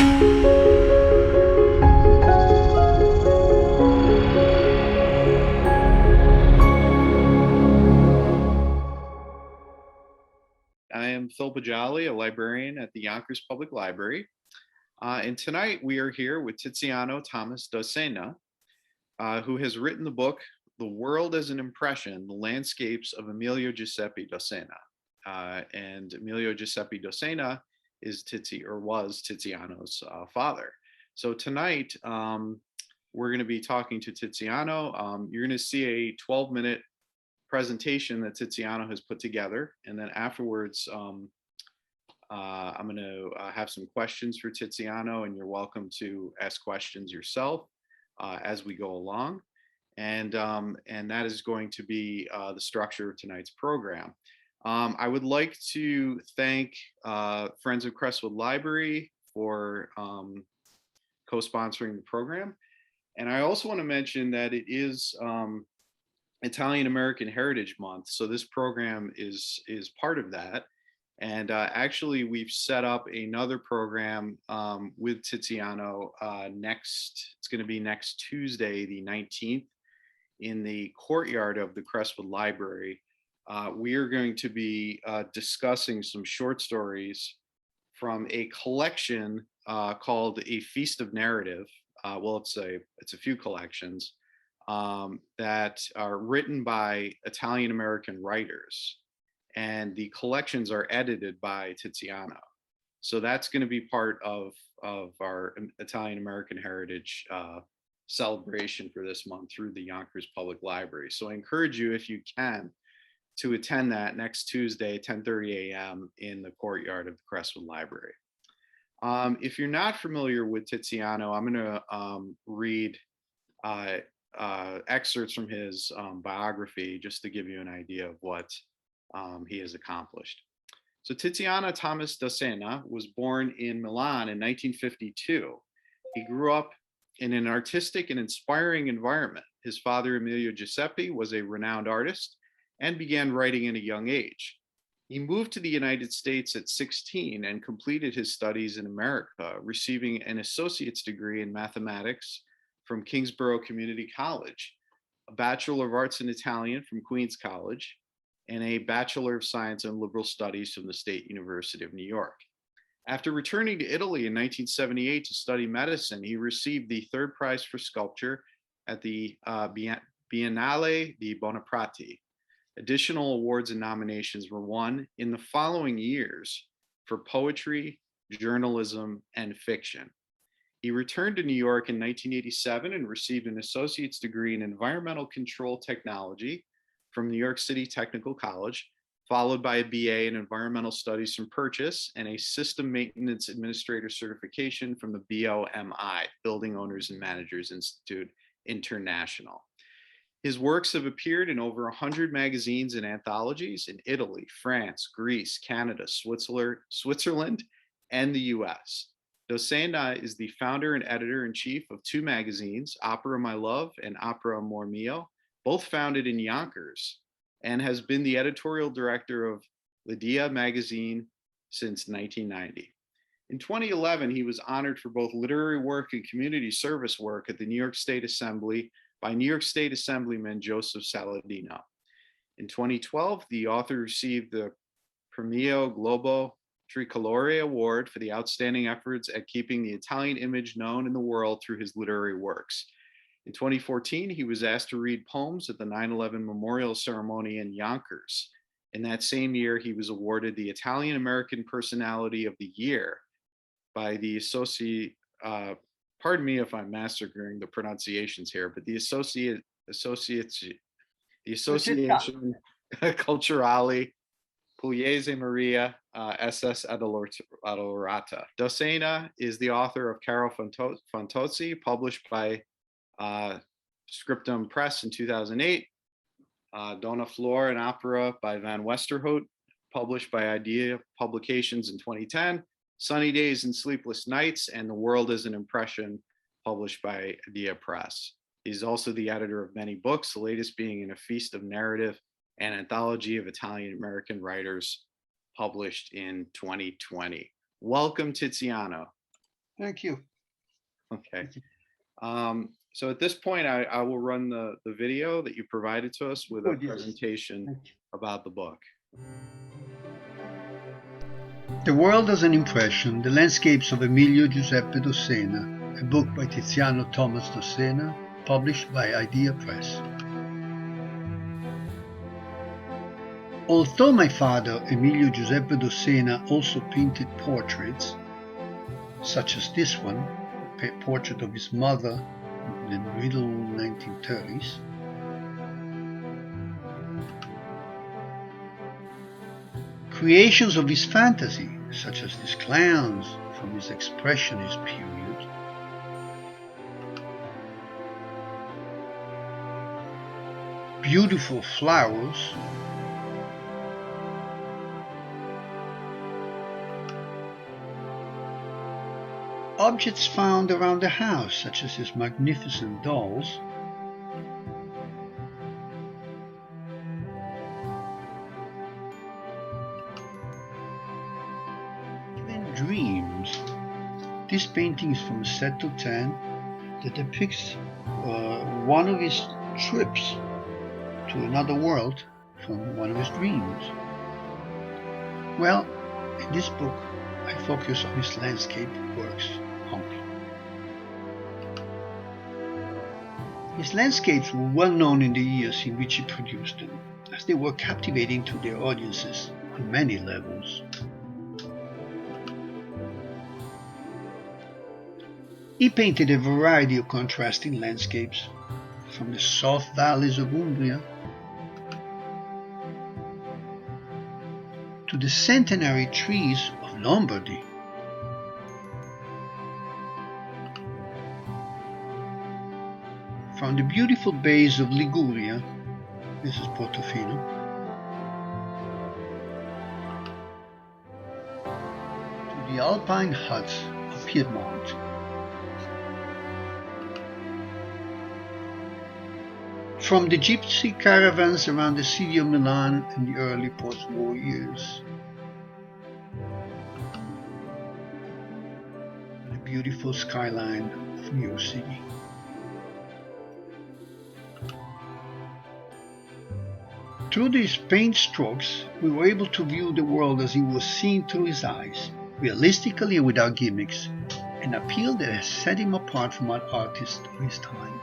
I am Phil Bajali, a librarian at the Yonkers Public Library. And tonight we are here with Tiziano Thomas Dossena, who has written the book, The World as an Impression, The Landscapes of Emilio Giuseppe Dossena. And Emilio Giuseppe Dossena is was Tiziano's father. So tonight we're going to be talking to Tiziano. You're going to see a 12-minute presentation that Tiziano has put together, and then afterwards I'm going to have some questions for Tiziano, and you're welcome to ask questions yourself as we go along, and that is going to be the structure of tonight's program. I would like to thank Friends of Crestwood Library for co-sponsoring the program, and I also want to mention that it is Italian American Heritage Month, so this program is part of that. And actually, we've set up another program with Tiziano it's going to be next Tuesday, the 19th, in the courtyard of the Crestwood Library. We are going to be discussing some short stories from a collection called A Feast of Narrative. It's a few collections that are written by Italian American writers, and the collections are edited by Tiziano. So that's going to be part of our Italian American Heritage celebration for this month through the Yonkers Public Library. So I encourage you, if you can, to attend that next Tuesday, 10:30 a.m. in the courtyard of the Crestwood Library. If you're not familiar with Tiziano, I'm going to read excerpts from his biography just to give you an idea of what he has accomplished. So Tiziano Thomas Dossena was born in Milan in 1952. He grew up in an artistic and inspiring environment. His father, Emilio Giuseppe, was a renowned artist and began writing at a young age. He moved to the United States at 16 and completed his studies in America, receiving an associate's degree in mathematics from Kingsborough Community College, a Bachelor of Arts in Italian from Queens College, and a Bachelor of Science in Liberal Studies from the State University of New York. After returning to Italy in 1978 to study medicine, he received the third prize for sculpture at the Biennale di Buonaparte. Additional awards and nominations were won in the following years for poetry, journalism, and fiction. He returned to New York in 1987 and received an associate's degree in environmental control technology from New York City Technical College, followed by a BA in environmental studies from Purchase and a system maintenance administrator certification from the BOMI, Building Owners and Managers Institute International. His works have appeared in over 100 magazines and anthologies in Italy, France, Greece, Canada, Switzerland, and the US. Dossena is the founder and editor-in-chief of two magazines, Opera My Love and Opera Amor Mio, both founded in Yonkers, and has been the editorial director of L'Idea magazine since 1990. In 2011, he was honored for both literary work and community service work at the New York State Assembly by New York State Assemblyman Joseph Saladino. In 2012, the author received the Premio Globo Tricolore Award for the outstanding efforts at keeping the Italian image known in the world through his literary works. In 2014, he was asked to read poems at the 9/11 memorial ceremony in Yonkers. In that same year, he was awarded the Italian American Personality of the Year by the pardon me if I'm massacring the pronunciations here, but the Association Culturale Pugliese Maria SS Adolorata. Dossena is the author of Caro Fantozzi, published by Scriptum Press in 2008, Donna Flor, an opera by Van Westerhout, published by Idea Publications in 2010, Sunny Days and Sleepless Nights, and The World as an Impression, published by Idea Press. He's also the editor of many books, the latest being In a Feast of Narrative, an anthology of Italian-American writers, published in 2020. Welcome, Tiziano. Thank you. Okay. So at this point, I will run the video that you provided to us with a Good, yes. presentation Thank you. about the book. The World as an Impression, The Landscapes of Emilio Giuseppe Dossena, a book by Tiziano Thomas Dossena, published by Idea Press. Although my father, Emilio Giuseppe Dossena, also painted portraits, such as this one, a portrait of his mother in the middle 1930s, creations of his fantasy, such as these clowns from his expressionist period, beautiful flowers, objects found around the house, such as his magnificent dolls, even dreams. This painting is from a set of 10 that depicts one of his trips to another world from one of his dreams. Well, in this book, I focus on his landscape works only. His landscapes were well known in the years in which he produced them, as they were captivating to their audiences on many levels. He painted a variety of contrasting landscapes, from the soft valleys of Umbria to the centenary trees of Lombardy. From the beautiful bays of Liguria, this is Portofino, to the alpine huts of Piedmont. From the gypsy caravans around the city of Milan in the early post-war years, the beautiful skyline of New York City. Through these paint strokes, we were able to view the world as it was seen through his eyes, realistically and without gimmicks, an appeal that has set him apart from other artists of his time.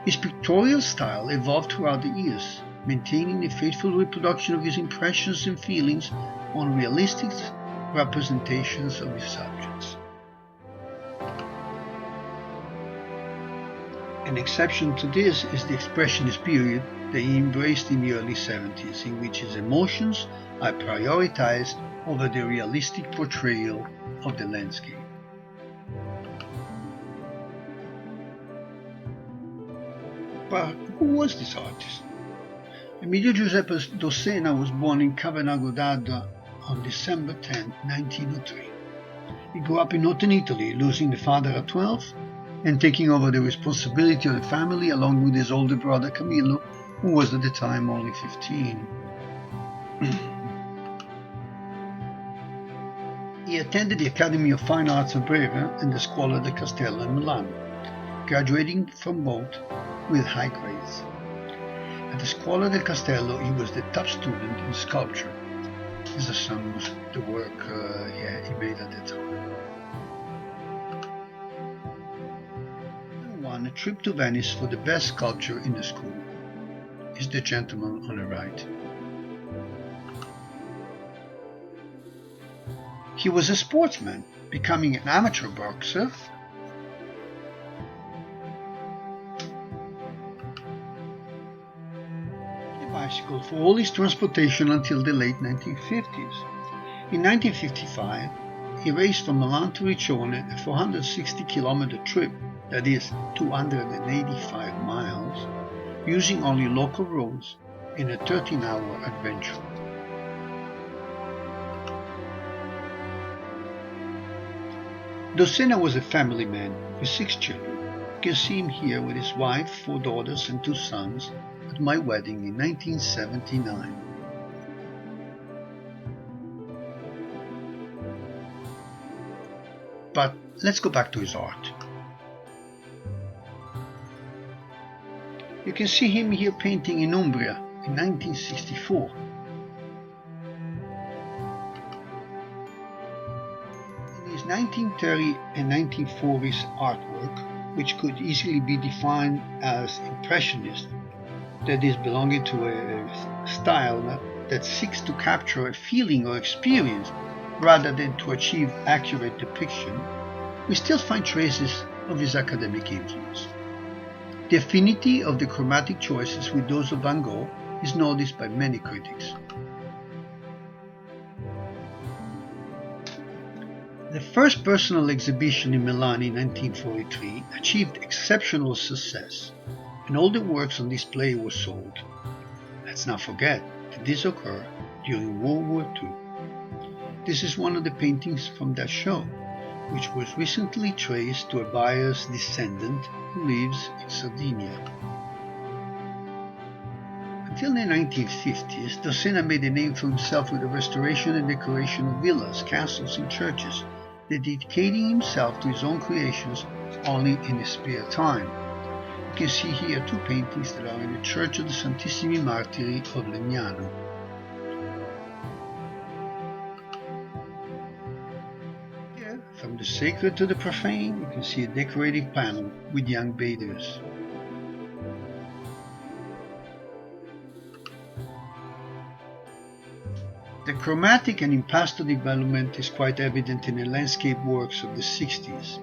His pictorial style evolved throughout the years, maintaining a faithful reproduction of his impressions and feelings on realistic representations of his subjects. An exception to this is the Expressionist period that he embraced in the early 70s, in which his emotions are prioritized over the realistic portrayal of the landscape. But who was this artist? Emilio Giuseppe Dossena was born in Cavenago d'Adda on December 10, 1903. He grew up in northern Italy, losing the father at 12 and taking over the responsibility of the family along with his older brother Camillo, who was at the time only 15. He attended the Academy of Fine Arts of Brera and the Scuola del Castello in Milan, graduating from both with high grades. At the Scuola del Castello, he was the top student in sculpture. His son was the work he made at the time. And won a trip to Venice for the best sculpture in the school. Is the gentleman on the right. He was a sportsman, becoming an amateur boxer, bicycle for all his transportation until the late 1950s. In 1955, he raced from Milan to Riccione a 460-kilometer trip, that is 285 miles, using only local roads in a 13-hour adventure. Dossena was a family man with 6 children. You can see him here with his wife, 4 daughters and 2 sons at my wedding in 1979. But let's go back to his art. You can see him here painting in Umbria in 1964. In his 1930 and 1940s artwork, which could easily be defined as Impressionist, that is, belonging to a style that seeks to capture a feeling or experience rather than to achieve accurate depiction, we still find traces of his academic influence. The affinity of the chromatic choices with those of Van Gogh is noticed by many critics. The first personal exhibition in Milan in 1943 achieved exceptional success, and all the works on display were sold. Let's not forget that this occurred during World War II. This is one of the paintings from that show, which was recently traced to a buyer's descendant who lives in Sardinia. Until the 1950s, Dossena made a name for himself with the restoration and decoration of villas, castles, and churches, dedicating himself to his own creations only in his spare time. You can see here two paintings that are in the Church of the Santissimi Martiri of Legnano. Here, from the sacred to the profane, you can see a decorative panel with young bathers. The chromatic and impasto development is quite evident in the landscape works of the 60s,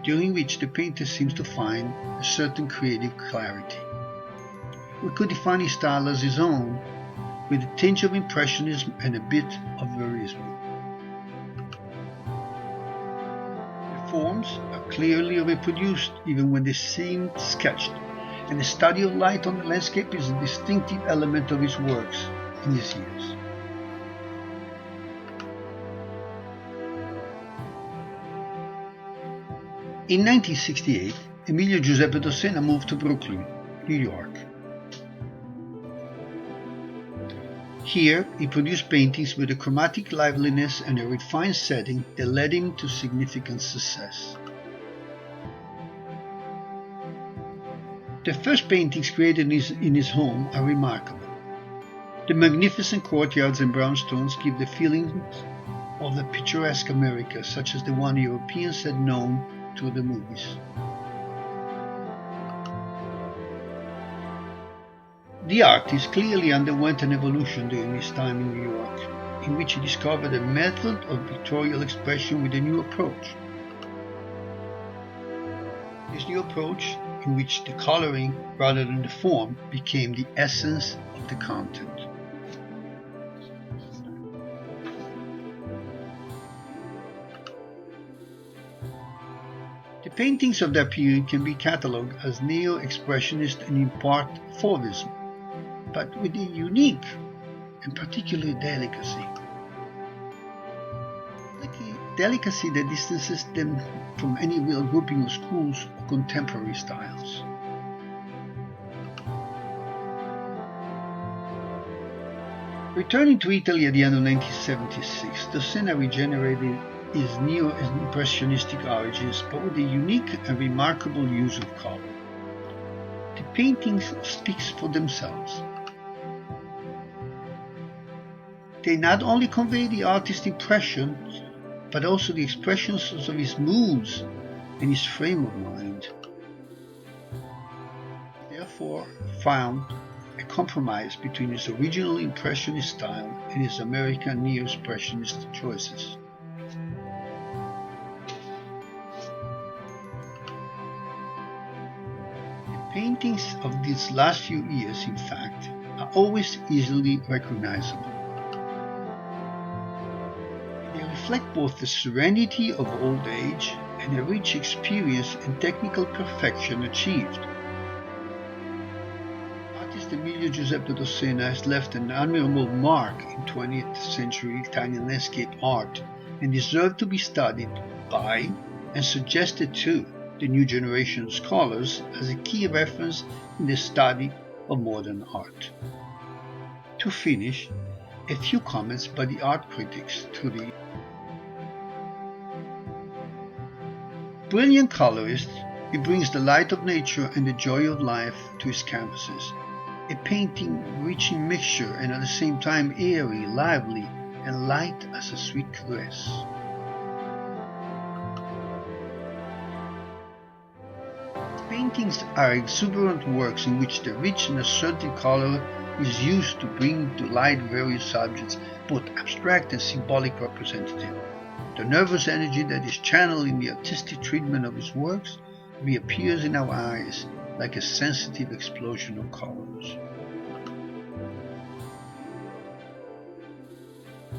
during which the painter seems to find a certain creative clarity. We could define his style as his own, with a tinge of impressionism and a bit of verismo. The forms are clearly reproduced even when they seem sketched, and the study of light on the landscape is a distinctive element of his works in his years. In 1968, Emilio Giuseppe Dossena moved to Brooklyn, New York. Here, he produced paintings with a chromatic liveliness and a refined setting that led him to significant success. The first paintings created in his home are remarkable. The magnificent courtyards and brownstones give the feeling of the picturesque America, such as the one Europeans had known through the movies. The artist clearly underwent an evolution during his time in New York, in which he discovered a method of pictorial expression with a new approach. This new approach, in which the coloring rather than the form became the essence of the content. The paintings of that period can be catalogued as neo-expressionist and in part Fauvism, but with a unique and particular delicacy. Delicacy that distances them from any real grouping of schools or contemporary styles. Returning to Italy at the end of 1976, Dossena regenerated his neo-impressionistic origins, but with a unique and remarkable use of color. The paintings speak for themselves. They not only convey the artist's impressions, but also the expressions of his moods and his frame of mind. He therefore found a compromise between his original Impressionist style and his American neo-expressionist choices. The paintings of these last few years, in fact, are always easily recognizable. They reflect both the serenity of old age and a rich experience and technical perfection achieved. Artist Emilio Giuseppe Dossena has left an admirable mark in 20th century Italian landscape art and deserved to be studied by and suggested to the new generation of scholars as a key reference in the study of modern art. To finish, a few comments by the art critics to the brilliant colorist, he brings the light of nature and the joy of life to his canvases. A painting rich in mixture and at the same time airy, lively, and light as a sweet caress. Paintings are exuberant works in which the rich and assertive color is used to bring to light various subjects, both abstract and symbolic representative. The nervous energy that is channeled in the artistic treatment of his works reappears in our eyes like a sensitive explosion of colors.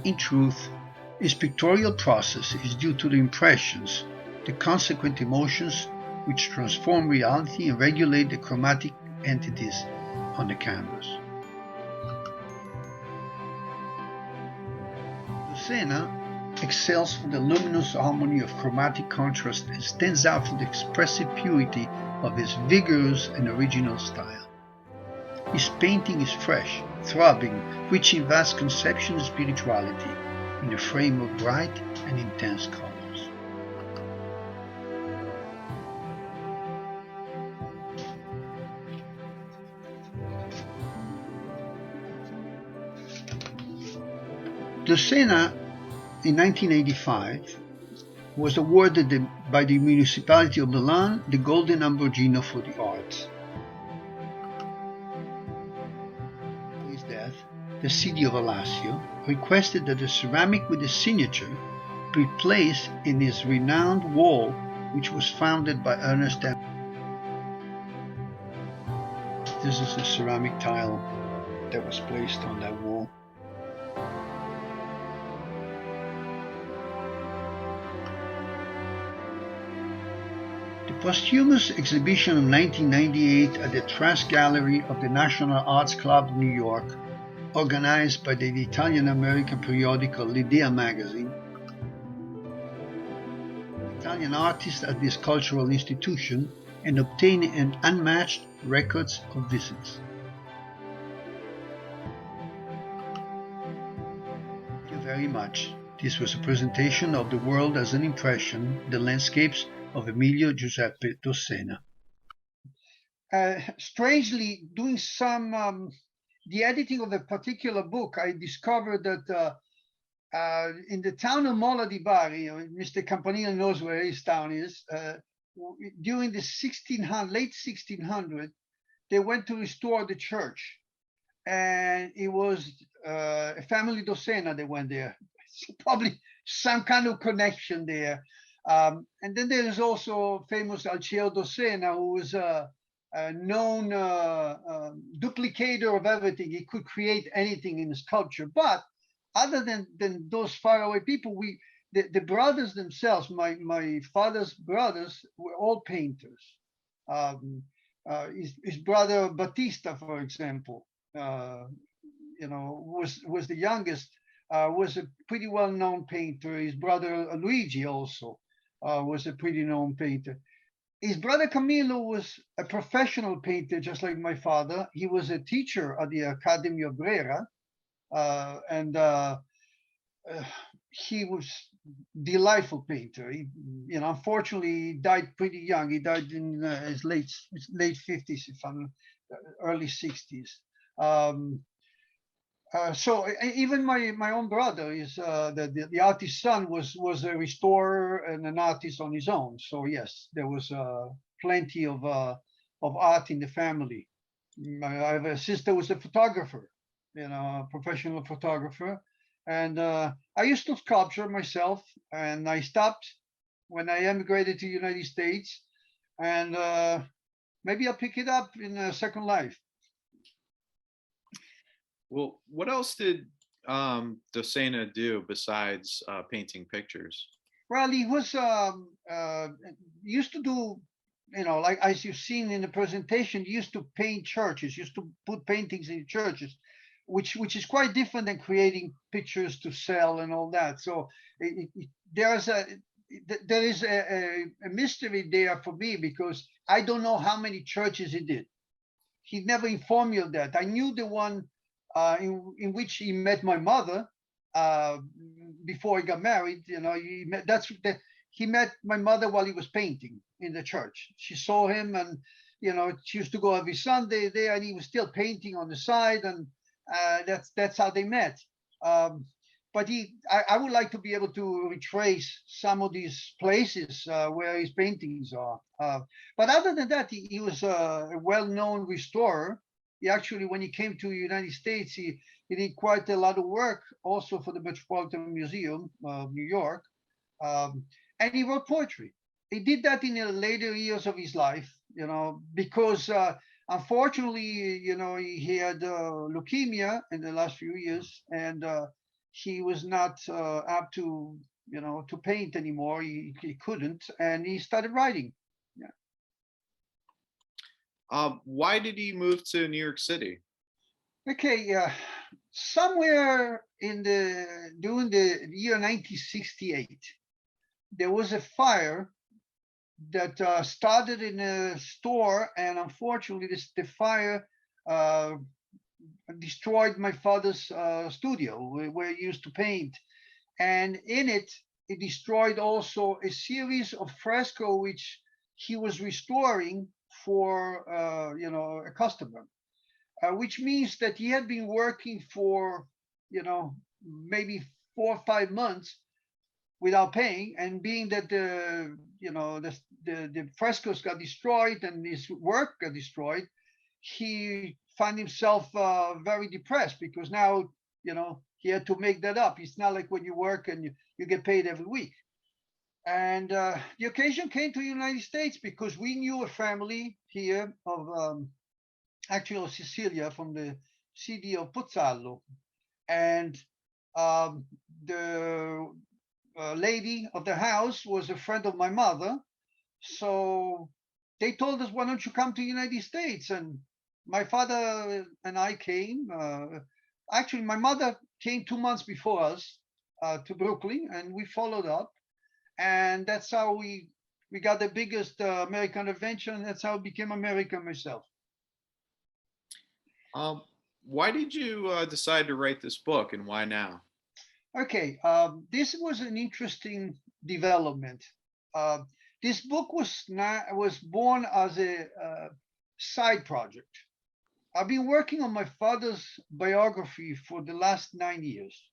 In truth, his pictorial process is due to the impressions, the consequent emotions which transform reality and regulate the chromatic entities on the canvas. Dossena excels for the luminous harmony of chromatic contrast and stands out for the expressive purity of his vigorous and original style. His painting is fresh, throbbing, rich in vast conception and spirituality, in a frame of bright and intense colors. Dossena, in 1985, was awarded by the municipality of Milan the Golden Ambrogino for the arts. After his death, the city of Alassio requested that the ceramic with the signature be placed in his renowned wall, which was founded by Ernest M. This is a ceramic tile that was placed on that wall. The posthumous exhibition of 1998 at the Trask Gallery of the National Arts Club of New York, organized by the Italian-American periodical L'Idea magazine, Italian artists at this cultural institution, and obtained an unmatched records of visits. Thank you very much. This was a presentation of The World as an Impression, the landscapes of Emilio Giuseppe Dossena. Strangely, doing the editing of a particular book, I discovered that in the town of Mola di Bari, Mr. Campanile knows where his town is, during the late 1600s, they went to restore the church. And it was a family Dossena that went there. So probably some kind of connection there. And then there is also famous Alceo Dossena, who was a known duplicator of everything. He could create anything in sculpture. But other than those faraway people, the brothers themselves, my father's brothers, were all painters. His brother Battista, for example, was the youngest, was a pretty well-known painter. His brother Luigi also was a pretty known painter. His brother Camillo was a professional painter, just like my father. He was a teacher at the Academy of Brera, and he was delightful painter. He, unfortunately, he died pretty young. He died in his late 50s, if I'm early 60s. So even my own brother is the artist's son was a restorer and an artist on his own. So yes, there was plenty of art in the family. I have a sister who was a photographer, a professional photographer, and I used to sculpture myself, and I stopped when I emigrated to the United States, and maybe I'll pick it up in a second life. Well, what else did Dossena do besides painting pictures? Well, he was used to do, like as you've seen in the presentation, he used to paint churches, used to put paintings in churches, which is quite different than creating pictures to sell and all that. So there is a mystery there for me, because I don't know how many churches he did. He never informed me of that. I knew the one in which he met my mother before he got married. he met my mother while he was painting in the church. She saw him, and she used to go every Sunday there, and he was still painting on the side, and that's how they met. Um, but I would like to be able to retrace some of these places where his paintings are. But other than that, he was a well-known restorer. He actually, when he came to the United States, he did quite a lot of work also for the Metropolitan Museum of New York. Um, and he wrote poetry. He did that in the later years of his life, because unfortunately, he had leukemia in the last few years, and he was not apt to paint anymore. He couldn't, and he started writing. Yeah. Why did he move to New York City? Okay, somewhere during the year 1968, there was a fire that started in a store, and unfortunately, the fire destroyed my father's studio where he used to paint, and in it, it destroyed also a series of fresco which he was restoring for a customer, which means that he had been working for maybe 4 or 5 months without paying, and being that the frescoes got destroyed and his work got destroyed, he found himself very depressed, because now he had to make that up. It's not like when you work and you get paid every week. And the occasion came to the United States because we knew a family here of actually of Sicilia, from the city of Pozzallo, and the lady of the house was a friend of my mother. So they told us, why don't you come to the United States? And my father and I came. Actually, my mother came 2 months before us to Brooklyn, and we followed up. And that's how we got the biggest American adventure, and that's how I became American myself. Why did you decide to write this book, and why now? Okay, this was an interesting development. Uh, this book was born as a side project. I've been working on my father's biography for the last 9 years,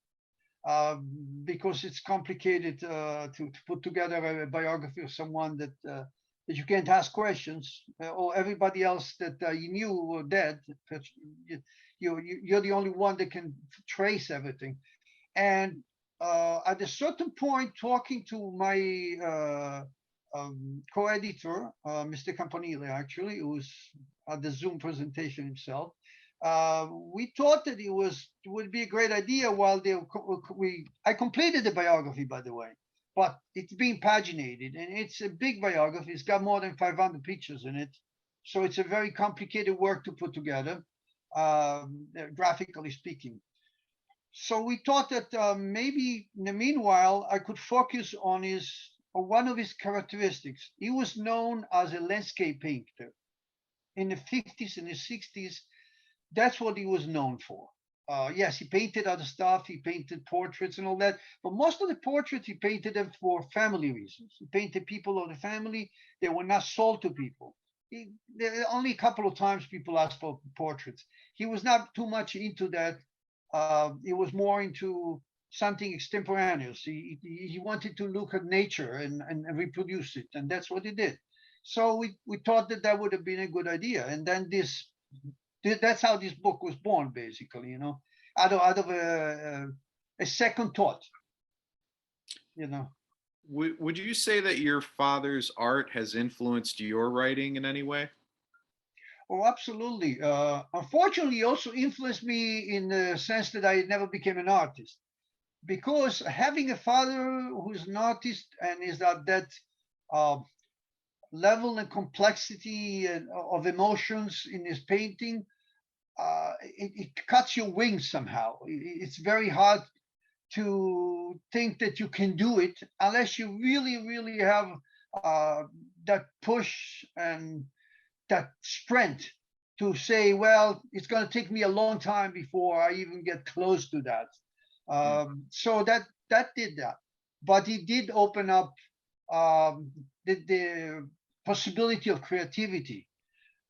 uh, because it's complicated to put together a biography of someone that you can't ask questions, or everybody else that you knew were dead. You're the only one that can trace everything. And at a certain point, talking to my co-editor, Mr. Campanile, actually, who was at the Zoom presentation himself, we thought that it would be a great idea. I completed the biography, by the way, but it's being paginated, and it's a big biography. It's got more than 500 pictures in it, so it's a very complicated work to put together, graphically speaking. So we thought that maybe in the meanwhile I could focus on one of his characteristics. He was known as a landscape painter in the 50s and the 60s. That's what he was known for. Yes, he painted other stuff. He painted portraits and all that, but most of the portraits he painted them for family reasons. He painted people of the family. They were not sold to people. Only a couple of times people asked for portraits. He was not too much into that. He was more into something extemporaneous. He wanted to look at nature and reproduce it, and that's what he did. So we thought that would have been a good idea, and then that's how this book was born, basically, out of a second thought, Would you say that your father's art has influenced your writing in any way? Oh, absolutely. Unfortunately, he also influenced me in the sense that I never became an artist, because having a father who's an artist and is at that uh, level and complexity of emotions in his painting, it cuts your wings somehow. It's very hard to think that you can do it unless you really, really have that push and that strength to say, well, it's going to take me a long time before I even get close to that. So that did that, but he did open up the possibility of creativity.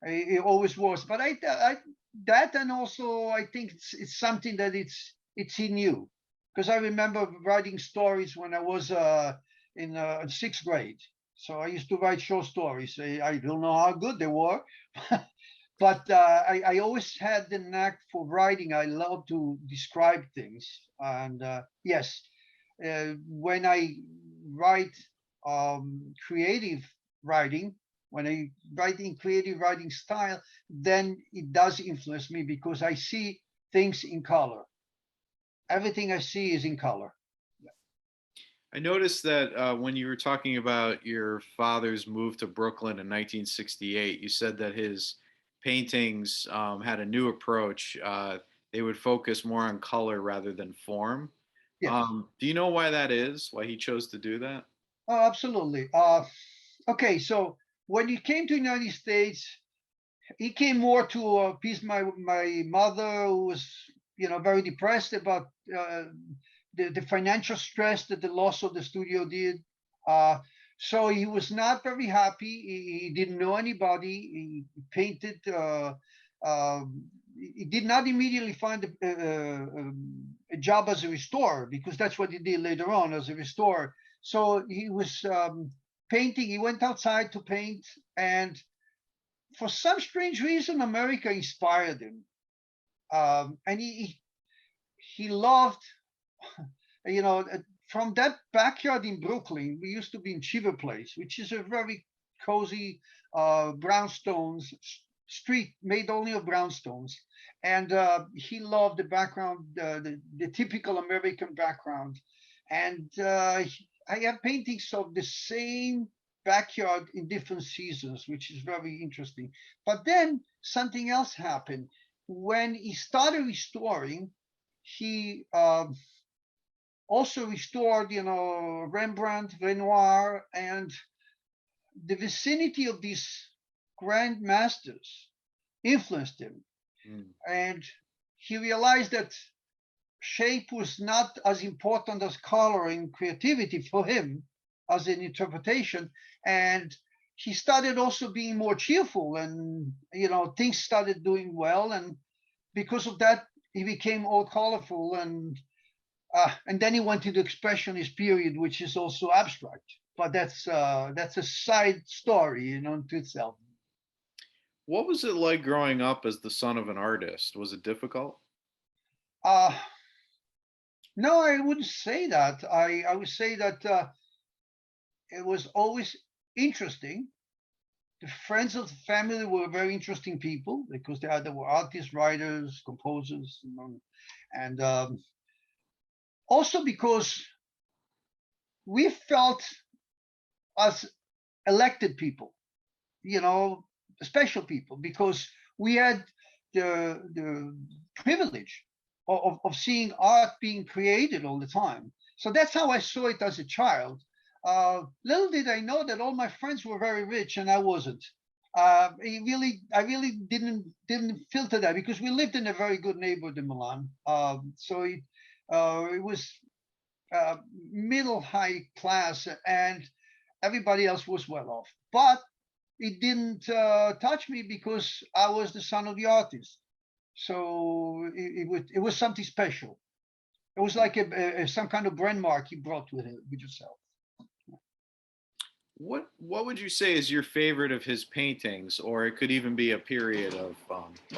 It always was. But I that, and also I think it's something that it's in you, because I remember writing stories when I was in sixth grade. So I used to write short stories. I don't know how good they were, but I always had the knack for writing. I love to describe things, and yes, when I write creative writing, when I write in creative writing style, then it does influence me because I see things in color. Everything I see is in color. I noticed that when you were talking about your father's move to Brooklyn in 1968, you said that his paintings had a new approach. They would focus more on color rather than form. Yes. Do you know why that is? Why he chose to do that? Oh, absolutely. Okay, so when he came to the United States, he came more to appease my mother, who was very depressed about the financial stress that the loss of the studio did. Uh, so he was not very happy. He didn't know anybody. He painted. He did not immediately find a job as a restorer, because that's what he did later on as a restorer. So he was painting. He went outside to paint, and for some strange reason, America inspired him, and he loved, you know, from that backyard in Brooklyn. We used to be in Cheever Place, which is a very cozy brownstones street made only of brownstones, and he loved the background, the typical American background, and I have paintings of the same backyard in different seasons, which is very interesting. But then something else happened when he started restoring. He also restored, Rembrandt, Renoir, and the vicinity of these grand masters influenced him. Mm. And he realized that shape was not as important as color and creativity for him as an interpretation. And he started also being more cheerful, and things started doing well. And because of that, he became all colorful, and then he went to the expressionist period, which is also abstract. But that's a side story, to itself. What was it like growing up as the son of an artist? Was it difficult? Uh, no, I wouldn't say that. I would say that it was always interesting. The friends of the family were very interesting people, because they were artists, writers, composers, and also because we felt as elected people, you know, special people, because we had the privilege of seeing art being created all the time. So that's how I saw it as a child. Little did I know that all my friends were very rich and I wasn't. I really didn't filter that, because we lived in a very good neighborhood in Milan. So it was uh, middle high class, and everybody else was well off. But it didn't touch me because I was the son of the artist. So it was something special. It was like some kind of brand mark you brought with yourself. What would you say is your favorite of his paintings, or it could even be a period of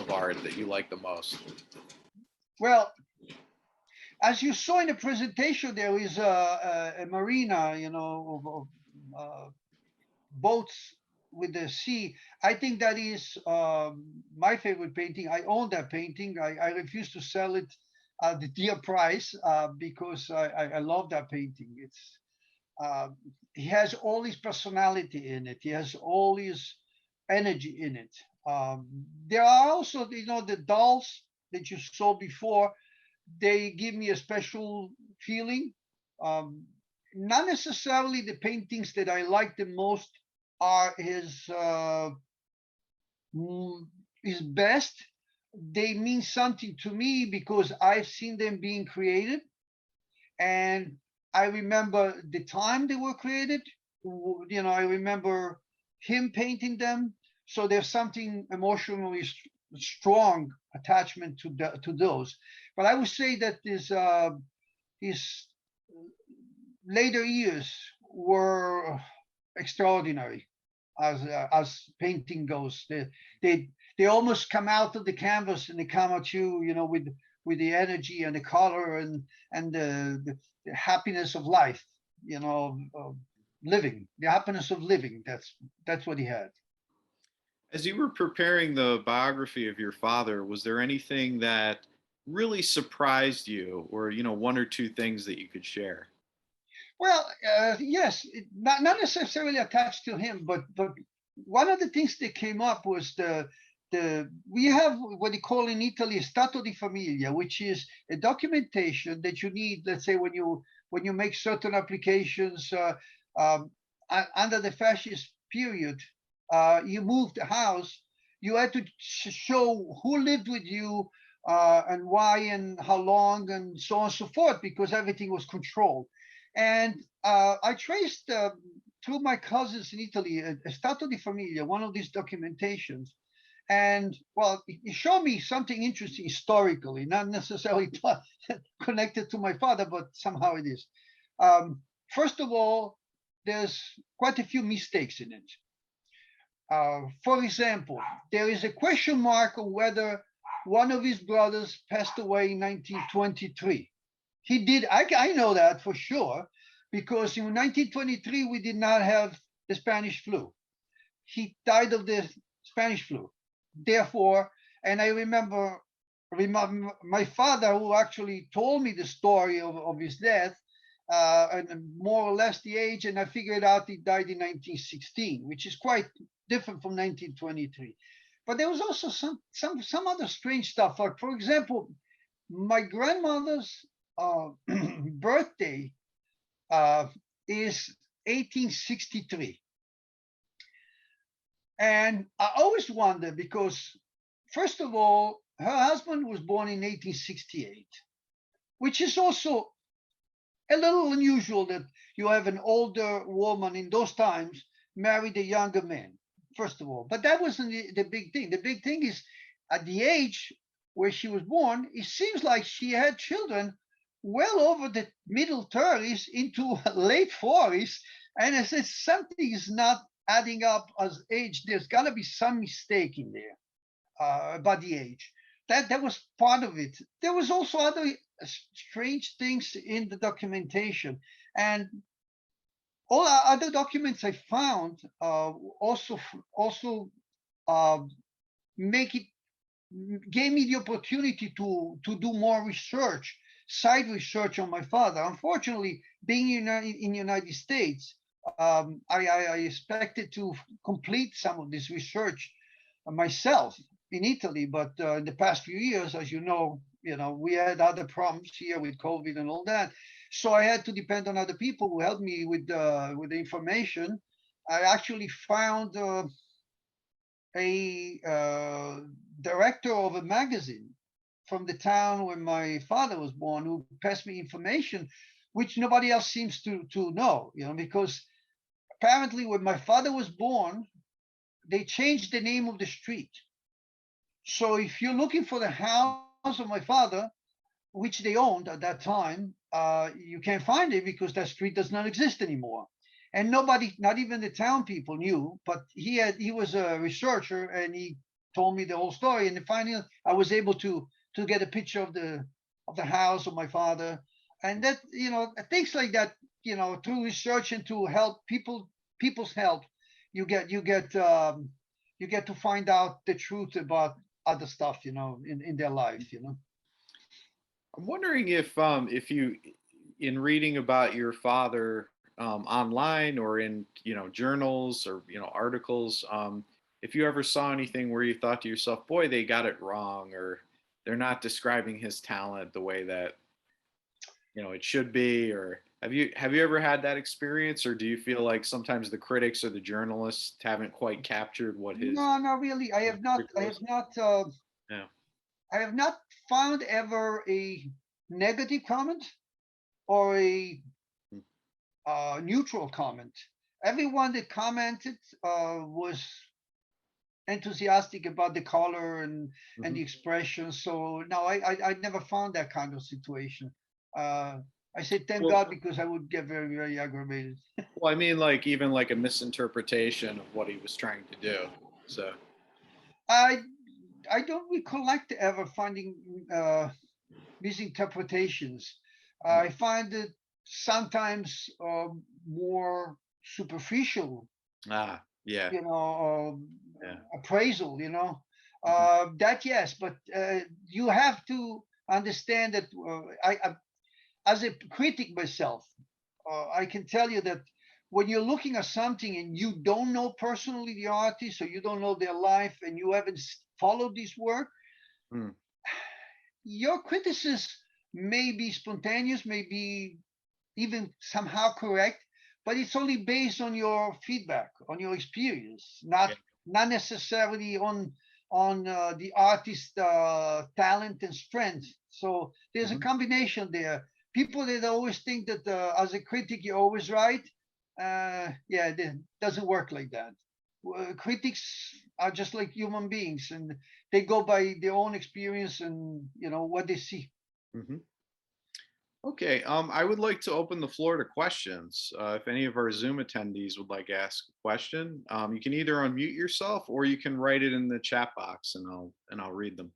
art that you like the most? Well, as you saw in the presentation, there is a marina, of boats with the sea. I think that is my favorite painting. I own that painting. I refuse to sell it at the dear price, because I love that painting. Uh, he has all his personality in it. He has all his energy in it. There are also, the dolls that you saw before. They give me a special feeling. Um, Not necessarily the paintings that I like the most are his best. They mean something to me because I've seen them being created, and I remember the time they were created. I remember him painting them. So there's something emotionally strong attachment to those. But I would say that his later years were extraordinary as painting goes. They they almost come out of the canvas and they come at you, with the energy and the color and the happiness of life, living, the happiness of living. That's what he had. As you were preparing the biography of your father, was there anything that really surprised you, or one or two things that you could share? Well, yes, not necessarily attached to him, but one of the things that came up was the we have what they call in Italy stato di famiglia, which is a documentation that you need. Let's say when you make certain applications um, under the fascist period, you moved the house. You had to show who lived with you and why and how long and so on and so forth, because everything was controlled. And I traced through my cousins in Italy a Stato di Famiglia, one of these documentations. And well, it showed me something interesting historically, not necessarily connected to my father, but somehow it is. First of all, there's quite a few mistakes in it. For example, there is a question mark on whether one of his brothers passed away in 1923. He did. I know that for sure because in 1923 we did not have the Spanish flu. He died of the Spanish flu. Therefore, and I remember my father, who actually told me the story of his death, and more or less the age, and I figured out he died in 1916, which is quite different from 1923. But there was also some other strange stuff. Like, for example, my grandmother's birthday is 1863. And I always wonder because, first of all, her husband was born in 1868, which is also a little unusual that you have an older woman in those times married a younger man, first of all. But that wasn't the big thing. The big thing is at the age where she was born, it seems like she had children well over the middle 30s into late 40s. And I said, something is not adding up as age. There's got to be some mistake in there about the age. That was part of it. There was also other strange things in the documentation, and all other documents I found also uh, make it gave me the opportunity to do more research, side research on my father. Unfortunately, being in the United States, I expected to complete some of this research myself in Italy, but in the past few years, as we had other problems here with COVID and all that. So I had to depend on other people who helped me with the information. I actually found a director of a magazine from the town where my father was born who passed me information which nobody else seems to know, because apparently when my father was born, they changed the name of the street. So if you're looking for the house of my father, which they owned at that time, you can't find it because that street does not exist anymore. And nobody, not even the town people, knew. But he was a researcher, and he told me the whole story. And finally, I was able to get a picture of the house of my father, and that things like that. Through research and to help people's help, you get to find out the truth about other stuff, in their life. I'm wondering if you, in reading about your father online or in journals or articles, if you ever saw anything where you thought to yourself, "Boy, they got it wrong," or they're not describing his talent the way that it should be, or have you ever had that experience, or do you feel like sometimes the critics or the journalists haven't quite captured what his No, not really. I have not. I was? have not. Yeah. I have not found ever a negative comment or a neutral comment. everyone that commented was enthusiastic about the color and Mhm. the expression. So no, I never found that kind of situation. Uh, I say thank Well, God because I would get very very aggravated. well, I mean, like even like a misinterpretation of what he was trying to do. So, I I don't recollect ever finding misinterpretations. I find it sometimes more superficial, yeah, yeah. appraisal, Mhm. that yes, but you have to understand that as a critic myself, I can tell you that when you're looking at something and you don't know personally the artist or you don't know their life and you haven't followed this work, Mm. your criticism may be spontaneous, may be even somehow correct, but it's only based on your feedback, on your experience, Yeah. not necessarily on the artist's talent and strength. So there's a Mhm. combination there. People that always think that as a critic you're always right, yeah, it doesn't work like that. Critics are just like human beings, and they go by their own experience and what they see. Mhm. Okay, I would like to open the floor to questions. If any of our Zoom attendees would like to ask a question, you can either unmute yourself or you can write it in the chat box, and I'll read them.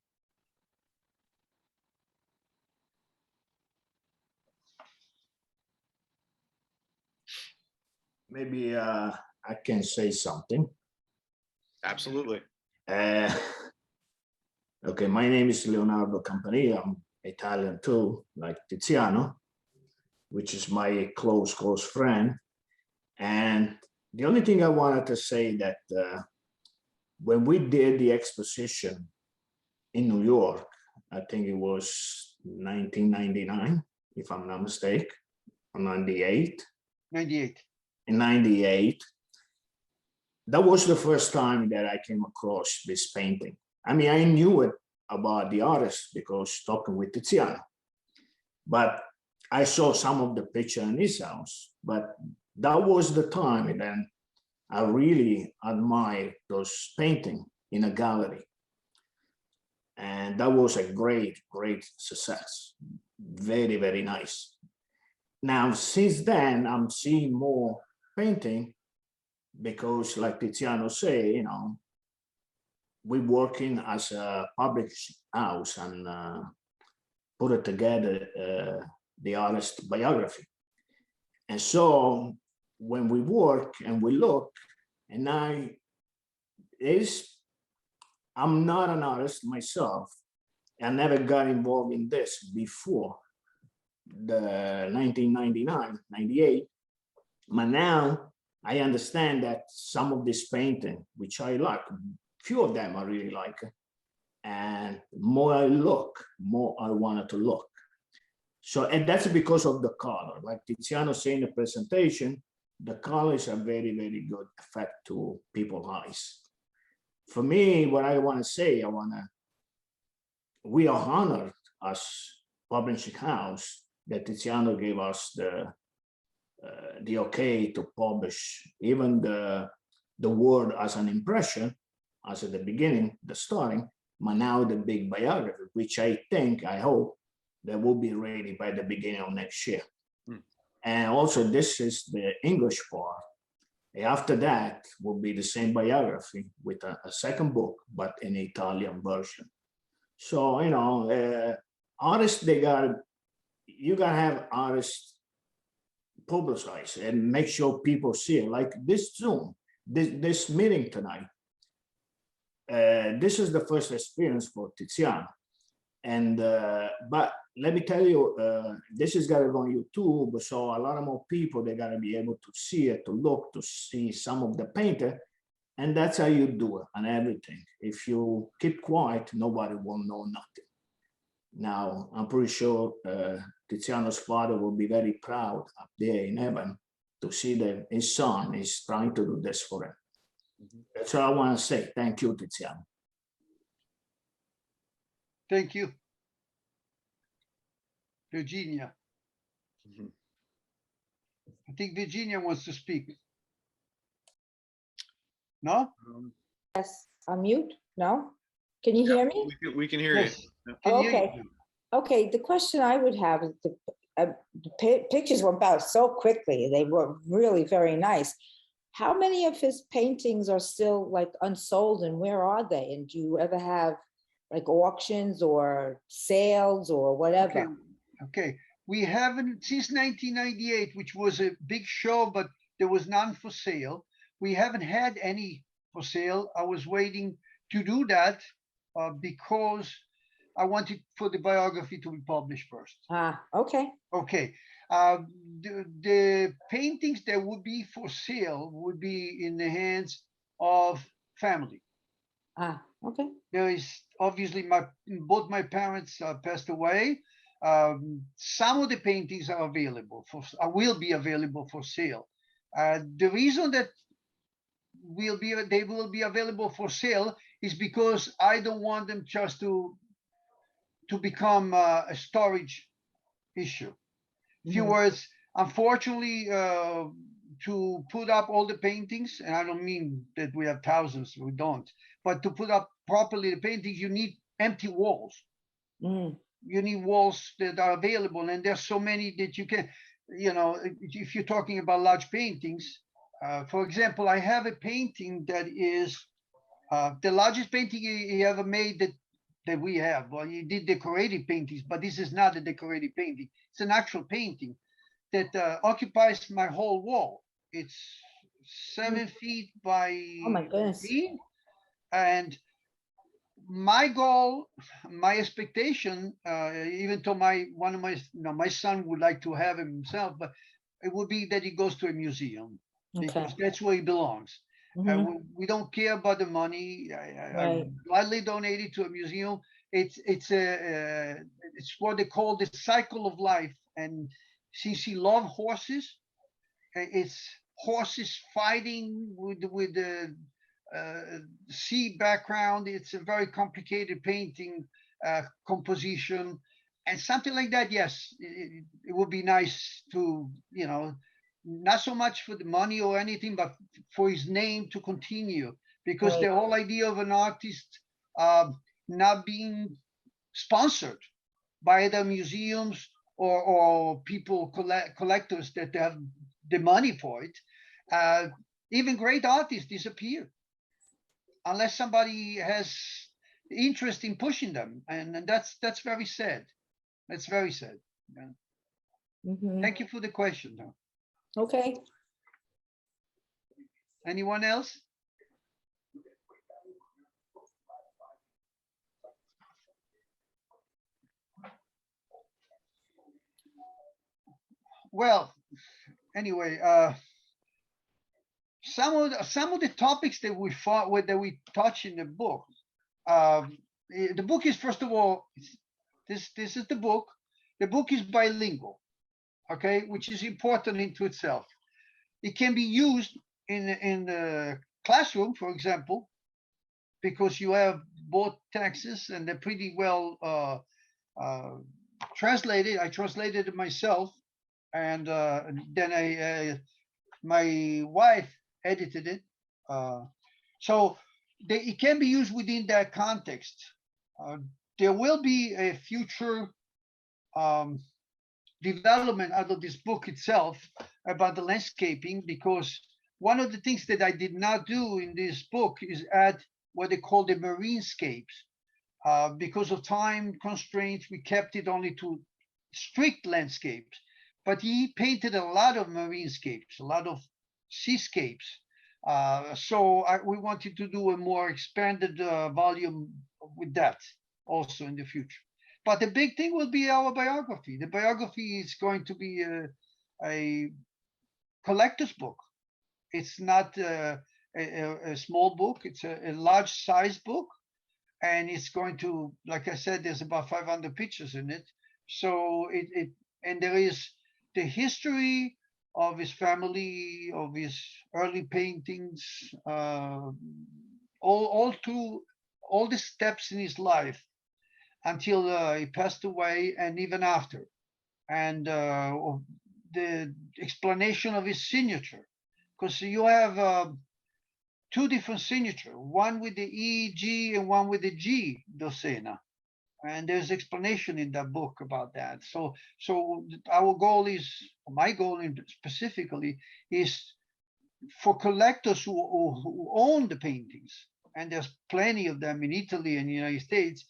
Maybe I can say something. Absolutely. Uh, okay, my name is Leonardo Campanile. I'm Italian too, like Tiziano, which is my close friend. And the only thing I wanted to say that when we did the exposition in New York, I think it was 1999, if I'm not mistaken, or 98. 98. In 98, that was the first time that I came across this painting. I mean, I knew it about the artist because talking with Tiziano, but I saw some of the picture in his house. But that was the time, and then I really admired those paintings in a gallery, and that was a great success. Very nice. Now, since then, I'm seeing more painting because, like Tiziano say, we working as a public house and put it together the artist biography. And so when we work and we look, and I'm not an artist myself. I never got involved in this before the 1999, 98. But now I understand that some of this painting, which I like, few of them I really like, and more I look, more I wanted to look. So, and that's because of the color. Like Tiziano said in the presentation, the colors are very good effect to people's eyes. For me, what I want to say, we are honored as publishing house that Tiziano gave us the okay to publish even the word as an impression, as at the beginning, the starting, but now the big biography, which I hope that will be ready by the beginning of next year. Hmm. And also this is the English part. After that will be the same biography with a second book, but in Italian version. So, artists, you gotta have artists publicize and make sure people see it. Like this Zoom, this meeting tonight. This is the first experience for Tiziano. And but let me tell you, this is gotta go on YouTube, so a lot of more people they gotta be able to see it, to look, to see some of the painter, and that's how you do it and everything. If you keep quiet, nobody will know nothing. Now, I'm pretty sure Tiziano's father will be very proud up there in heaven to see that his son is trying to do this for him. Mm-hmm. That's all I want to say. Thank you, Tiziano. Thank you. Virginia. Mm-hmm. I think Virginia wants to speak. No? Yes, unmute? No? Can you hear me? We can hear Yes. you. Can you hear Okay. you? Okay, the question I would have is the pictures went by so quickly. They were really very nice. How many of his paintings are still like unsold, and where are they? And do you ever have like auctions or sales or whatever? Okay. Okay. We haven't, since 1998, which was a big show, but there was none for sale. We haven't had any for sale. I was waiting to do that because I wanted for the biography to be published first. Ah, okay. Okay. The paintings that would be for sale would be in the hands of family. Ah, okay. There is obviously both my parents passed away. Some of the paintings are available will be available for sale. The reason that they will be available for sale is because I don't want them just to become a storage issue. In few words, unfortunately, to put up all the paintings, and I don't mean that we have thousands, we don't, but to put up properly the paintings, you need empty walls. You need walls that are available, and there's so many that you can, if you're talking about large paintings, for example, I have a painting that is the largest painting he ever made that we have. Well, he did decorative paintings, but this is not a decorative painting. It's an actual painting that occupies my whole wall. It's 7 feet by Oh my goodness. 3, and my goal, my expectation, even though my son would like to have him himself, but it would be that he goes to a museum because that's where he belongs. We don't care about the money. I gladly donate it to a museum. It's what they call the cycle of life. And since he loves horses, it's horses fighting with the sea background. It's a very complicated painting composition, and something like that. Yes, it would be nice to, not so much for the money or anything, but for his name to continue, because the whole idea of an artist not being sponsored by either museums or people collectors that have the money for it, even great artists disappear unless somebody has interest in pushing them, and that's very sad. That's very sad. Yeah. Thank you for the question. Okay. Anyone else? Well, anyway, some of the topics that we touch in the book. The book is, first of all, this is the book. The book is bilingual, okay, which is important into itself. It can be used in the classroom, for example, because you have both texts and they're pretty well translated. I translated it myself, and then my wife edited it. So it can be used within that context. There will be a future development out of this book itself about the landscaping, because one of the things that I did not do in this book is add what they call the marinescapes. Because of time constraints, we kept it only to strict landscapes. But he painted a lot of marinescapes, a lot of seascapes. So we wanted to do a more expanded volume with that also in the future. But the big thing will be our biography. The biography is going to be a collector's book. It's not a small book. It's a large size book. And it's going to, like I said, there's about 500 pictures in it. So and there is the history of his family, of his early paintings, all through all the steps in his life until he passed away, and even after, and the explanation of his signature, because you have two different signatures, one with the E, G, and one with the G, Dossena. And there's explanation in that book about that. So our goal is, my goal specifically, is for collectors who own the paintings, and there's plenty of them in Italy and the United States,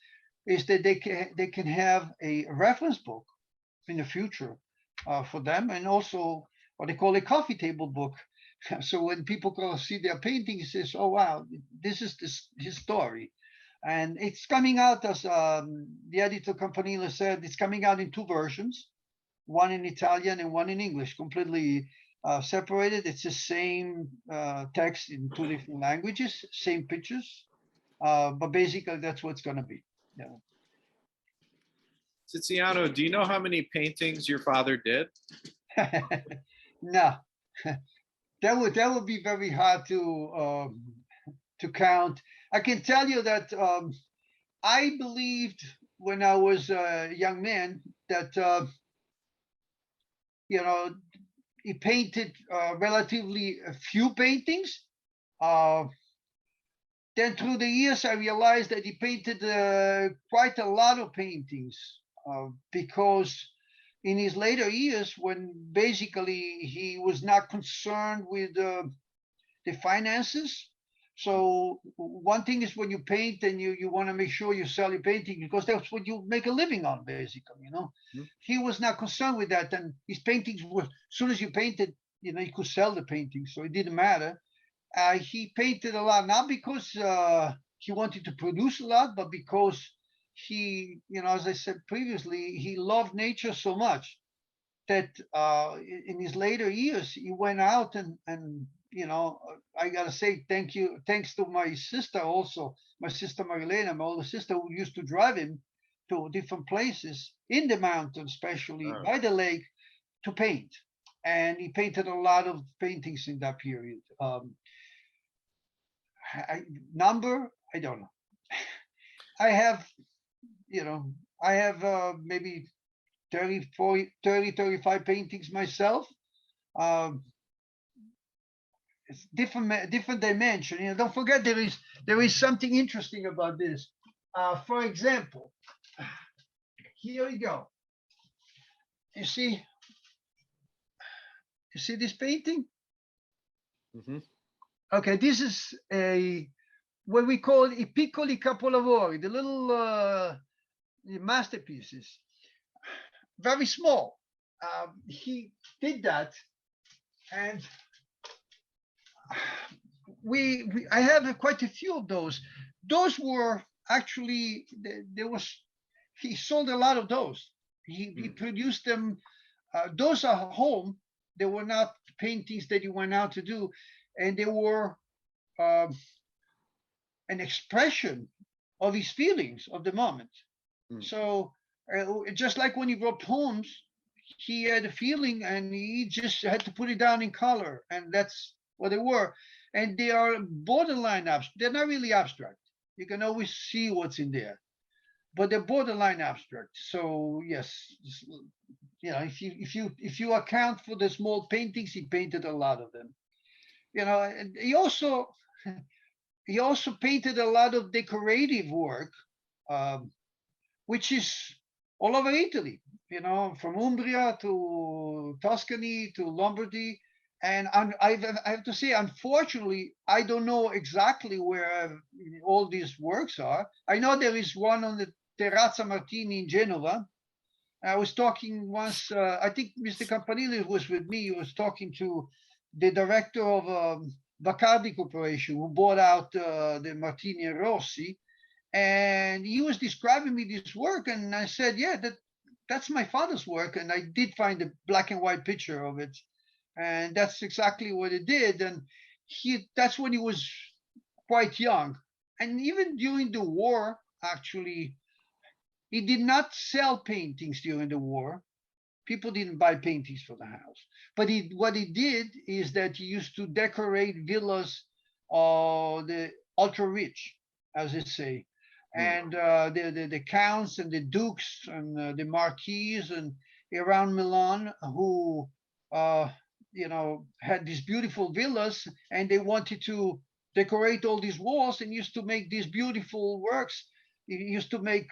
is that they can have a reference book in the future for them, and also what they call a coffee table book. So when people go see their paintings, says, "Oh wow, this is his story," and it's coming out as the editor Campanile said. It's coming out in two versions, one in Italian and one in English, completely separated. It's the same text in two different languages, same pictures, but basically that's what it's going to be. Yeah. Tiziano, do you know how many paintings your father did? No, that would be very hard to count. I can tell you that I believed when I was a young man that you know, he painted relatively a few paintings. Then through the years, I realized that he painted quite a lot of paintings because in his later years, when basically he was not concerned with the finances. So one thing is when you paint and you want to make sure you sell your painting because that's what you make a living on, basically, you know. Mm-hmm. He was not concerned with that, and his paintings were, as soon as you painted, you know, you could sell the painting, so it didn't matter. He painted a lot, not because he wanted to produce a lot, but because he, you know, as I said previously, he loved nature so much that in his later years, he went out and you know, I gotta say thanks to my sister also, my sister Marilena, my older sister, who used to drive him to different places in the mountains, especially by the lake, to paint. And he painted a lot of paintings in that period. Number, I don't know. I have, you know, I have maybe 30, 40, 30, 35 paintings myself. It's different dimension. You know, don't forget there is something interesting about this. For example, here we go. You see this painting? Mm-hmm. Okay, this is what we call I piccoli capolavori, the little masterpieces. Very small. He did that, and I have quite a few of those. Those were actually he sold a lot of those. He produced them. Those are home. They were not paintings that he went out to do, and they were an expression of his feelings of the moment. So just like when he wrote poems, he had a feeling and he just had to put it down in color, and that's what they were. And they are borderline abstract. They're not really abstract. You can always see what's in there, but they're borderline abstract. So yes, you know, if you account for the small paintings, he painted a lot of them. You know, and he also painted a lot of decorative work, which is all over Italy. You know, from Umbria to Tuscany to Lombardy. And I have to say, unfortunately, I don't know exactly where all these works are. I know there is one on the Terrazza Martini in Genova. I was talking once, I think Mr. Campanile was with me. He was talking to the director of Bacardi Corporation, who bought out the Martini and Rossi. And he was describing me this work. And I said, yeah, that's my father's work. And I did find a black and white picture of it. And that's exactly what it did. And that's when he was quite young. And even during the war, actually, he did not sell paintings during the war. People didn't buy paintings for the house. But what he did is that he used to decorate villas the ultra rich, as they say. And the counts and the dukes and the marquises and around Milan who you know, had these beautiful villas, and they wanted to decorate all these walls and used to make these beautiful works. He used to make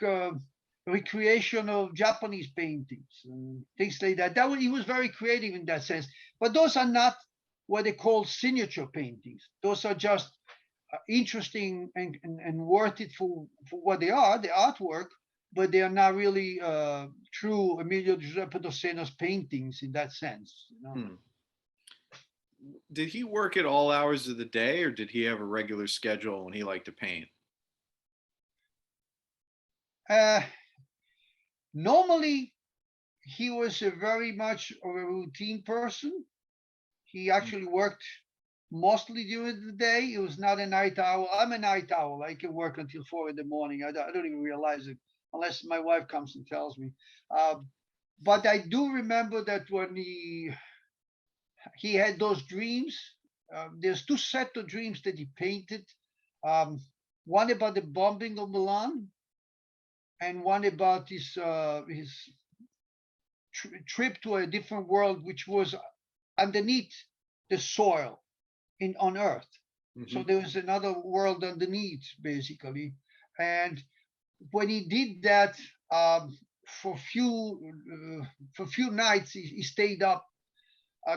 recreation of Japanese paintings and things like that. He was very creative in that sense. But those are not what they call signature paintings. Those are just interesting and worth it for what they are, the artwork, but they are not really true Emilio Giuseppe Dossena's paintings in that sense. You know? Did he work at all hours of the day, or did he have a regular schedule when he liked to paint? Normally, he was a very much of a routine person. He actually worked mostly during the day. He was not a night owl. I'm a night owl. I can work until 4 in the morning. I don't even realize it unless my wife comes and tells me. But I do remember that when he had those dreams, there's two sets of dreams that he painted. One about the bombing of Milan, and one about his trip to a different world, which was underneath the soil on Earth. Mm-hmm. So there was another world underneath, basically. And when he did that, for few nights, he stayed up.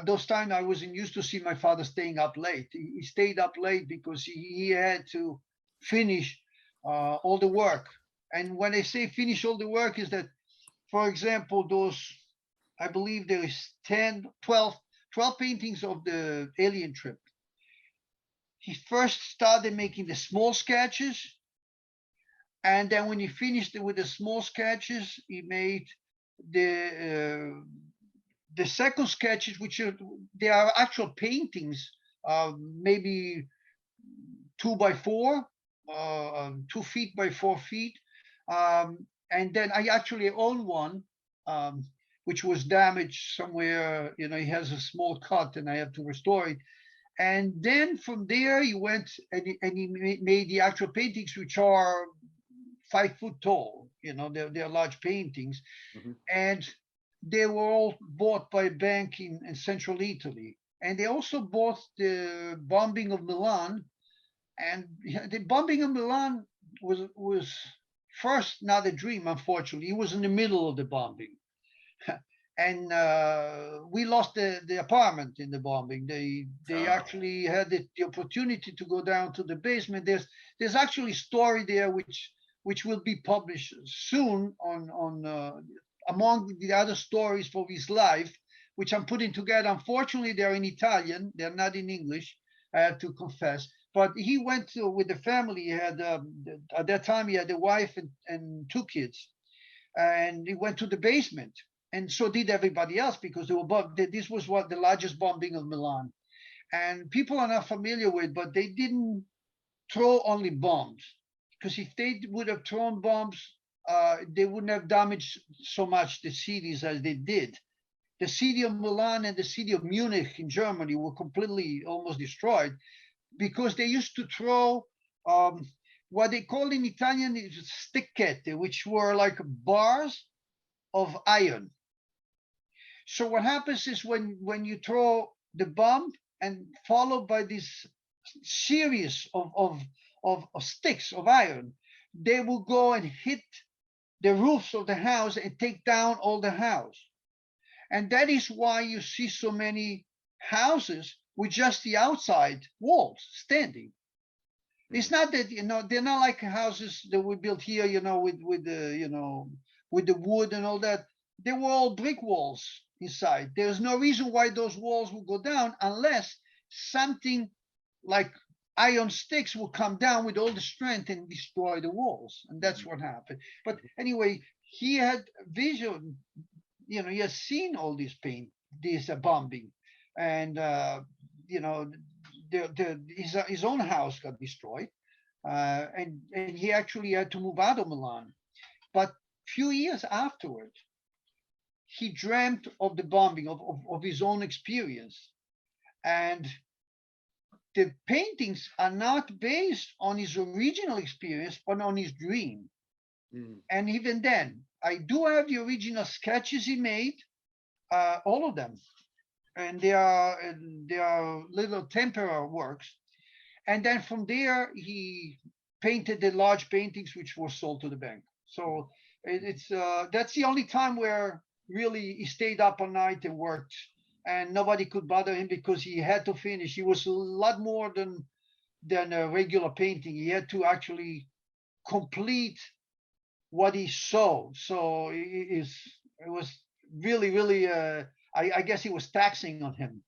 Those times I wasn't used to see my father staying up late. He stayed up late because he had to finish all the work. And when I say finish all the work, is that, for example, those, I believe there is 12 paintings of the alien trip. He first started making the small sketches. And then when he finished with the small sketches, he made the second sketches, which they are actual paintings, maybe 2 by 4, 2 feet by 4 feet. And then I actually own one, which was damaged somewhere. You know, he has a small cut and I have to restore it. And then from there, he went and he made the actual paintings, which are 5 foot tall. You know, they're large paintings. Mm-hmm. And they were all bought by a bank in central Italy. And they also bought the bombing of Milan. And the bombing of Milan was first not a dream, unfortunately. It was in the middle of the bombing. And we lost the apartment in the bombing. They actually had the opportunity to go down to the basement. There's actually a story there which will be published soon on among the other stories for his life, which I'm putting together. Unfortunately, they're in Italian. They're not in English, I have to confess. But he went with the family. He had, at that time, he had a wife and 2 kids. And he went to the basement. And so did everybody else, because this was the largest bombing of Milan. And people are not familiar with, but they didn't throw only bombs. Because if they would have thrown bombs, they wouldn't have damaged so much the cities as they did. The city of Milan and the city of Munich in Germany were completely almost destroyed because they used to throw what they call in Italian is stecchette, which were like bars of iron. So what happens is when you throw the bomb and followed by this series of sticks of iron, they will go and hit the roofs of the house and take down all the house. And that is why you see so many houses with just the outside walls standing. It's not that, you know, they're not like houses that we built here, you know, with the wood and all that. They were all brick walls inside. There's no reason why those walls will go down unless something like iron sticks will come down with all the strength and destroy the walls. And that's what happened. But anyway, he had vision, you know, he has seen all this bombing. And, you know, his own house got destroyed. And he actually had to move out of Milan. But few years afterwards, he dreamt of the bombing, of his own experience. And the paintings are not based on his original experience, but on his dream. And even then, I do have the original sketches he made, all of them. And they are little temporary works. And then from there, he painted the large paintings, which were sold to the bank. So it's that's the only time where really he stayed up all night and worked, and nobody could bother him because he had to finish. He was a lot more than a regular painting. He had to actually complete what he saw. So it was really, really. I guess it was taxing on him.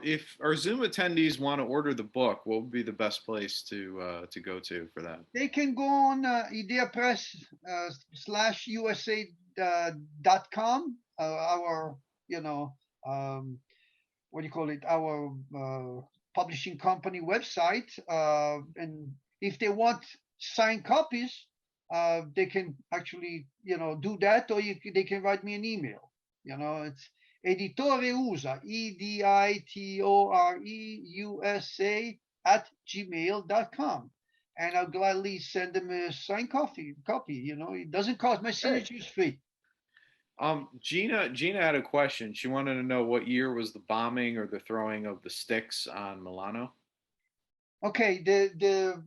If our Zoom attendees want to order the book, what would be the best place to go to for that? They can go on ideapress /usa.com, our, what do you call it, our publishing company website. And if they want signed copies, they can actually, do that, or they can write me an email. It's Editore USA, EDITOREUSA @gmail.com. And I'll gladly send them a signed copy. It doesn't cost. My signature is free. Gina had a question. She wanted to know what year was the bombing or the throwing of the sticks on Milano? Okay, the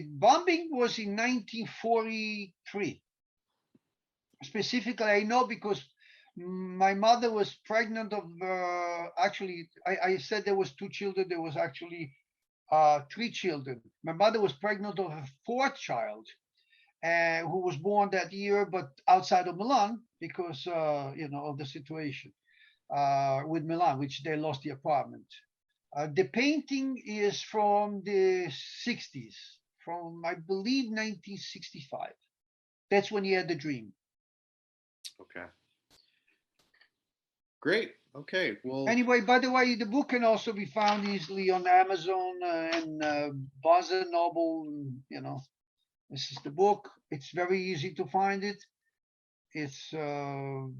bombing was in 1943. Specifically, I know because my mother was pregnant of, actually, I said there was 2 children. There was actually 3 children. My mother was pregnant of a 4th child, who was born that year, but outside of Milan because, of the situation with Milan, which they lost the apartment. The painting is from the 60s, from, I believe, 1965. That's when he had the dream. Okay. Great. Okay. Well, anyway, by the way, the book can also be found easily on Amazon and Barnes and Noble. This is the book. It's very easy to find it. It's the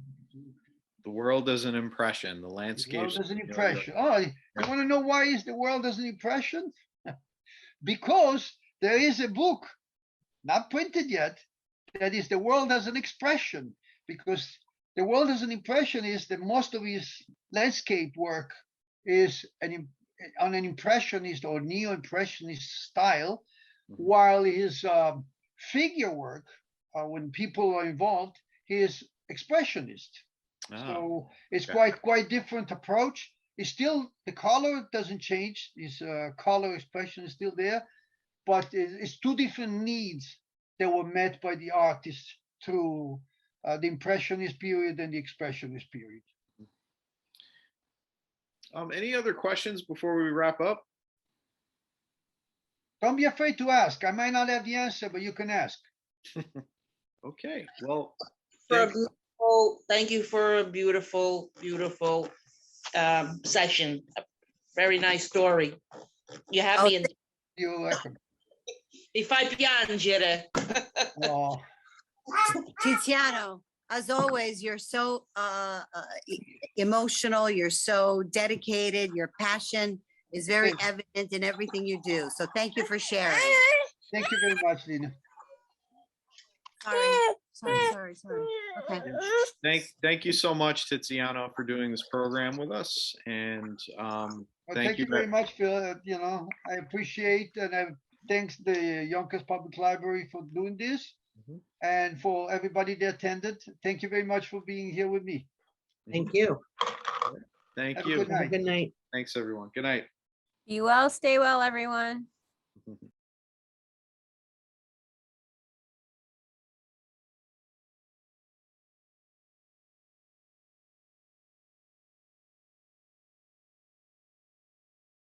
world as an impression, the landscape. The world as an impression. Oh, you want to know why is the world as an impression? Because there is a book, not printed yet, that is the world as an expression. Because the world as an impression is that most of his landscape work is on an impressionist or neo-impressionist style, while his figure work, when people are involved, is expressionist. So it's quite different approach. It's still, the color doesn't change. His color expression is still there, but it's 2 different needs that were met by the artist through the impressionist period and the expressionist period. Any other questions before we wrap up? Don't be afraid to ask. I might not have the answer, but you can ask. Okay. Well, thank you for a beautiful, beautiful session. A very nice story. You have me in. You're welcome. Mi fai piangere. Oh. Tiziano, as always, you're so emotional, you're so dedicated, your passion is very evident in everything you do. So thank you for sharing. Thank you very much, Lina. Sorry. Okay. Thank you so much, Tiziano, for doing this program with us. And thank you very much, Phil. I appreciate, and I thanks the Yonkers Public Library for doing this. And for everybody that attended, thank you very much for being here with me. Thank you. Thank Have you. a good night. Good night. Thanks, everyone. Good night. Be well, stay well, everyone.